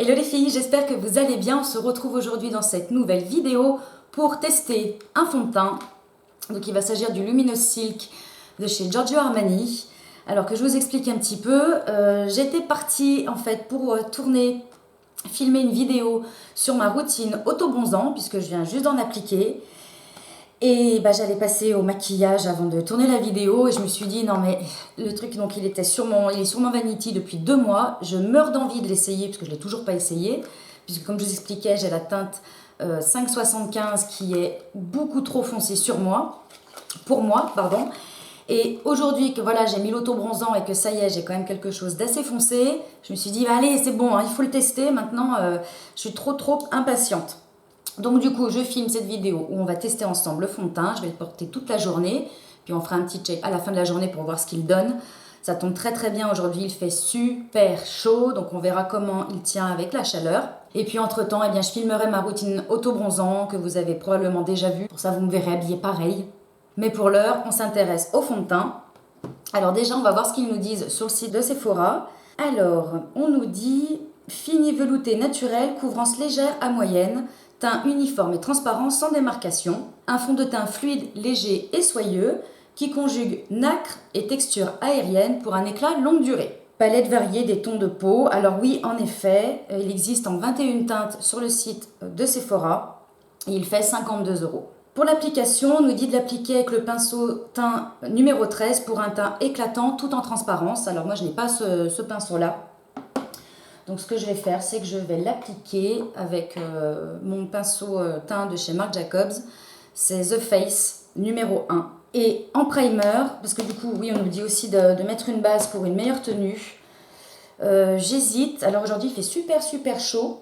Hello les filles, j'espère que vous allez bien. On se retrouve aujourd'hui dans cette nouvelle vidéo pour tester un fond de teint. Donc il va s'agir du Luminous Silk de chez Giorgio Armani. Alors que je vous explique un petit peu, j'étais partie en fait pour filmer une vidéo sur ma routine auto-bronzant puisque je viens juste d'en appliquer. Et j'allais passer au maquillage avant de tourner la vidéo et je me suis dit non mais le truc donc il est sur mon Vanity depuis 2 mois, je meurs d'envie de l'essayer parce que je ne l'ai toujours pas essayé puisque comme je vous expliquais j'ai la teinte 5,75 qui est beaucoup trop foncée pour moi pardon. Et aujourd'hui que voilà j'ai mis l'auto-bronzant et que ça y est j'ai quand même quelque chose d'assez foncé, je me suis dit allez c'est bon hein, il faut le tester maintenant, je suis trop impatiente. Donc du coup, je filme cette vidéo où on va tester ensemble le fond de teint. Je vais le porter toute la journée. Puis on fera un petit check à la fin de la journée pour voir ce qu'il donne. Ça tombe très bien aujourd'hui. Il fait super chaud. Donc on verra comment il tient avec la chaleur. Et puis entre-temps, je filmerai ma routine auto-bronzant que vous avez probablement déjà vue. Pour ça, vous me verrez habillée pareil. Mais pour l'heure, on s'intéresse au fond de teint. Alors déjà, on va voir ce qu'ils nous disent sur le site de Sephora. Alors, on nous dit fini velouté naturel, couvrance légère à moyenne. Teint uniforme et transparent sans démarcation, un fond de teint fluide, léger et soyeux qui conjugue nacre et texture aérienne pour un éclat longue durée. Palette variée des tons de peau. Alors oui, en effet, il existe en 21 teintes sur le site de Sephora et il fait 52 €. Pour l'application, on nous dit de l'appliquer avec le pinceau teint numéro 13 pour un teint éclatant tout en transparence. Alors moi, je n'ai pas ce pinceau-là. Donc ce que je vais faire, c'est que je vais l'appliquer avec mon pinceau teint de chez Marc Jacobs. C'est The Face numéro 1. Et en primer, parce que du coup, oui, on nous dit aussi de mettre une base pour une meilleure tenue. J'hésite. Alors aujourd'hui, il fait super chaud.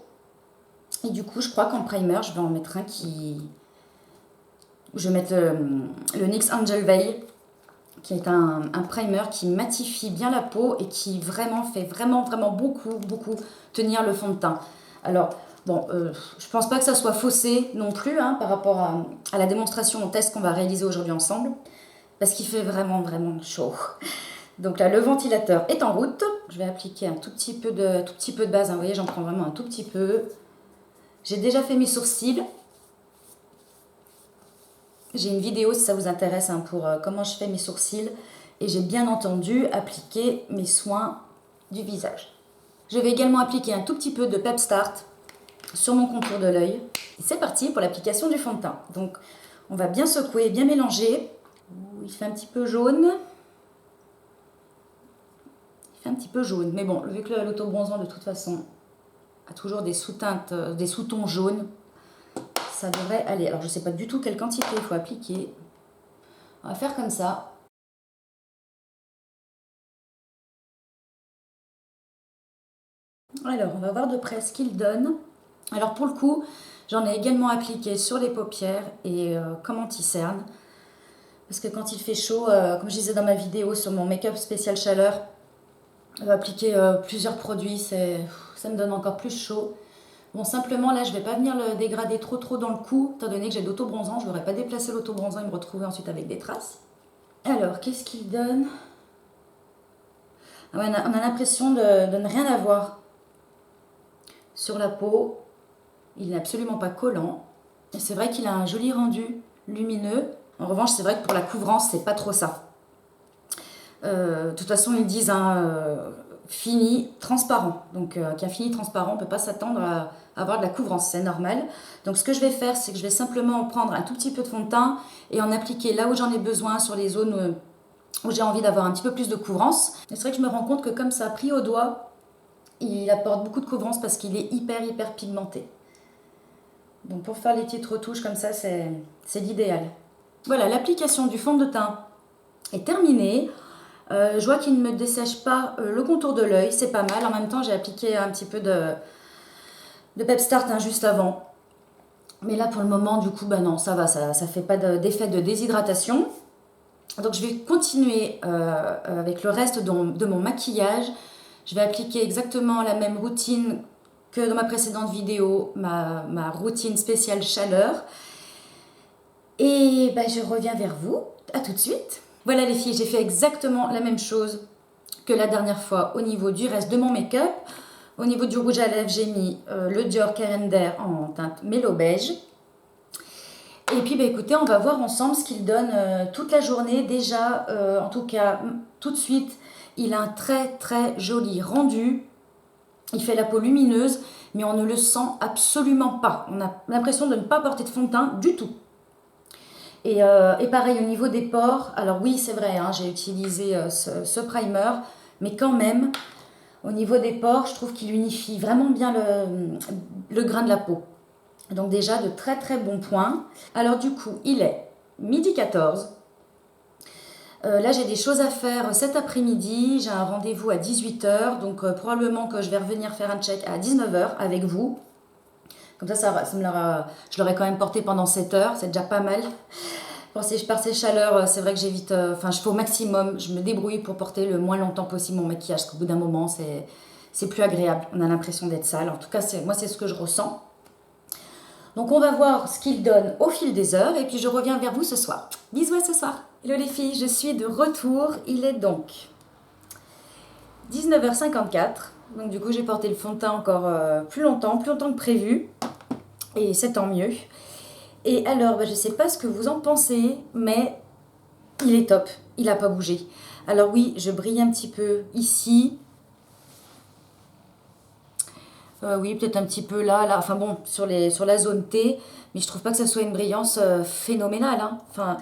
Et du coup, je crois qu'en primer, je vais en mettre un qui... Je vais mettre le NYX Angel Veil, qui est un primer qui matifie bien la peau et qui fait vraiment beaucoup tenir le fond de teint. Alors, bon, je pense pas que ça soit faussé non plus par rapport à la démonstration au test qu'on va réaliser aujourd'hui ensemble, parce qu'il fait vraiment chaud. Donc là, le ventilateur est en route. Je vais appliquer un tout petit peu de base. Vous voyez, j'en prends vraiment un tout petit peu. J'ai déjà fait mes sourcils. J'ai une vidéo si ça vous intéresse pour comment je fais mes sourcils et j'ai bien entendu appliqué mes soins du visage. Je vais également appliquer un tout petit peu de Pep Start sur mon contour de l'œil. C'est parti pour l'application du fond de teint. Donc on va bien secouer, bien mélanger. Il fait un petit peu jaune. Mais bon, vu que l'auto-bronzant de toute façon a toujours des sous-teintes, des sous-tons jaunes, ça devrait aller. Alors je ne sais pas du tout quelle quantité il faut appliquer. On va faire comme ça. Alors on va voir de près ce qu'il donne. Alors pour le coup, j'en ai également appliqué sur les paupières et comme anti-cerne. Parce que quand il fait chaud, comme je disais dans ma vidéo sur mon make-up spécial chaleur, je vais appliquer plusieurs produits, ça me donne encore plus chaud. Bon, simplement, là, je ne vais pas venir le dégrader trop dans le cou, étant donné que j'ai de l'auto-bronzant. Je n'aurais pas déplacé l'auto-bronzant et me retrouver ensuite avec des traces. Alors, qu'est-ce qu'il donne? On a l'impression de ne rien avoir sur la peau. Il n'est absolument pas collant. Et c'est vrai qu'il a un joli rendu lumineux. En revanche, c'est vrai que pour la couvrance, c'est pas trop ça. De toute façon, ils disent fini transparent. Donc qu'un fini transparent, on ne peut pas s'attendre à avoir de la couvrance, c'est normal. Donc ce que je vais faire, c'est que je vais simplement prendre un tout petit peu de fond de teint et en appliquer là où j'en ai besoin, sur les zones où j'ai envie d'avoir un petit peu plus de couvrance. Et c'est vrai que je me rends compte que comme ça, pris au doigt, il apporte beaucoup de couvrance parce qu'il est hyper pigmenté. Donc pour faire les petites retouches comme ça, c'est l'idéal. Voilà, l'application du fond de teint est terminée. Je vois qu'il ne me dessèche pas le contour de l'œil, c'est pas mal. En même temps, j'ai appliqué un petit peu de Pep Start juste avant. Mais là, pour le moment, du coup, non, ça va, ça fait pas d'effet de déshydratation. Donc, je vais continuer avec le reste de mon maquillage. Je vais appliquer exactement la même routine que dans ma précédente vidéo, ma routine spéciale chaleur. Et je reviens vers vous. À tout de suite. Voilà les filles, j'ai fait exactement la même chose que la dernière fois au niveau du reste de mon make-up. Au niveau du rouge à lèvres, j'ai mis le Dior Carender en teinte mélo beige. Et puis, bah, écoutez, on va voir ensemble ce qu'il donne toute la journée. Déjà, en tout cas, tout de suite, il a un très très joli rendu. Il fait la peau lumineuse, mais on ne le sent absolument pas. On a l'impression de ne pas porter de fond de teint du tout. Et pareil, au niveau des pores, alors oui, c'est vrai, hein, j'ai utilisé ce primer, mais quand même, au niveau des pores, je trouve qu'il unifie vraiment bien le grain de la peau. Donc déjà, de très très bons points. Alors du coup, il est midi 14. Là, j'ai des choses à faire cet après-midi. J'ai un rendez-vous à 18 h. Donc probablement que je vais revenir faire un check à 19 h avec vous. Comme ça je l'aurai quand même porté pendant 7 heures. C'est déjà pas mal. Par ces chaleurs, c'est vrai que j'évite... Enfin, je fais au maximum. Je me débrouille pour porter le moins longtemps possible mon maquillage. Parce qu'au bout d'un moment, c'est plus agréable. On a l'impression d'être sale. En tout cas, moi, c'est ce que je ressens. Donc, on va voir ce qu'il donne au fil des heures. Et puis, je reviens vers vous ce soir. Bisous à ce soir. Hello les filles, je suis de retour. Il est donc 19 h 54. Donc, du coup, j'ai porté le fond de teint encore plus longtemps que prévu. Et c'est tant mieux. Et alors, je ne sais pas ce que vous en pensez, mais il est top. Il n'a pas bougé. Alors oui, je brille un petit peu ici. Oui, peut-être un petit peu là. Enfin bon, sur la zone T. Mais je trouve pas que ça soit une brillance phénoménale. Hein. Enfin,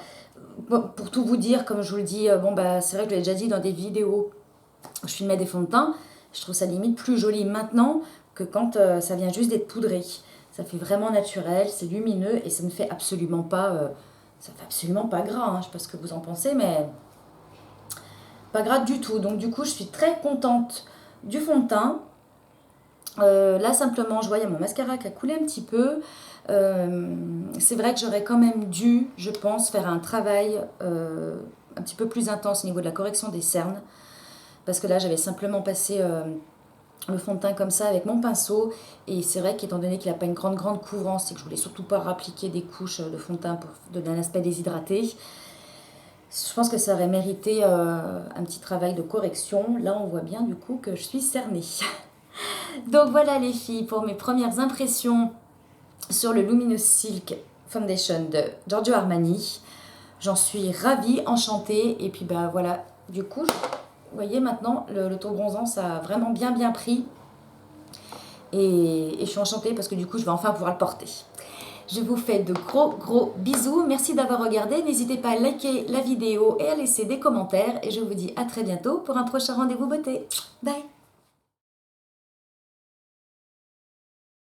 pour tout vous dire, comme je vous le dis, c'est vrai que je l'ai déjà dit dans des vidéos où je filmais des fonds de teint. Je trouve ça limite plus joli maintenant que quand ça vient juste d'être poudré. Ça fait vraiment naturel, c'est lumineux et ça ne fait absolument pas, gras. Hein. Je ne sais pas ce que vous en pensez, mais pas gras du tout. Donc du coup, je suis très contente du fond de teint. Là, simplement, je voyais mon mascara qui a coulé un petit peu. C'est vrai que j'aurais quand même dû, je pense, faire un travail un petit peu plus intense au niveau de la correction des cernes. Parce que là, j'avais simplement passé... le fond de teint comme ça avec mon pinceau, et c'est vrai qu'étant donné qu'il n'a pas une grande couvrance et que je voulais surtout pas appliquer des couches de fond de teint pour donner un aspect déshydraté, je pense que ça aurait mérité un petit travail de correction. Là on voit bien du coup que je suis cernée. Donc voilà les filles pour mes premières impressions sur le Luminous Silk Foundation de Giorgio Armani. J'en suis ravie, enchantée, et puis voilà, du coup vous voyez maintenant, le taux bronzant, ça a vraiment bien pris. Et je suis enchantée parce que du coup, je vais enfin pouvoir le porter. Je vous fais de gros bisous. Merci d'avoir regardé. N'hésitez pas à liker la vidéo et à laisser des commentaires. Et je vous dis à très bientôt pour un prochain rendez-vous beauté. Bye!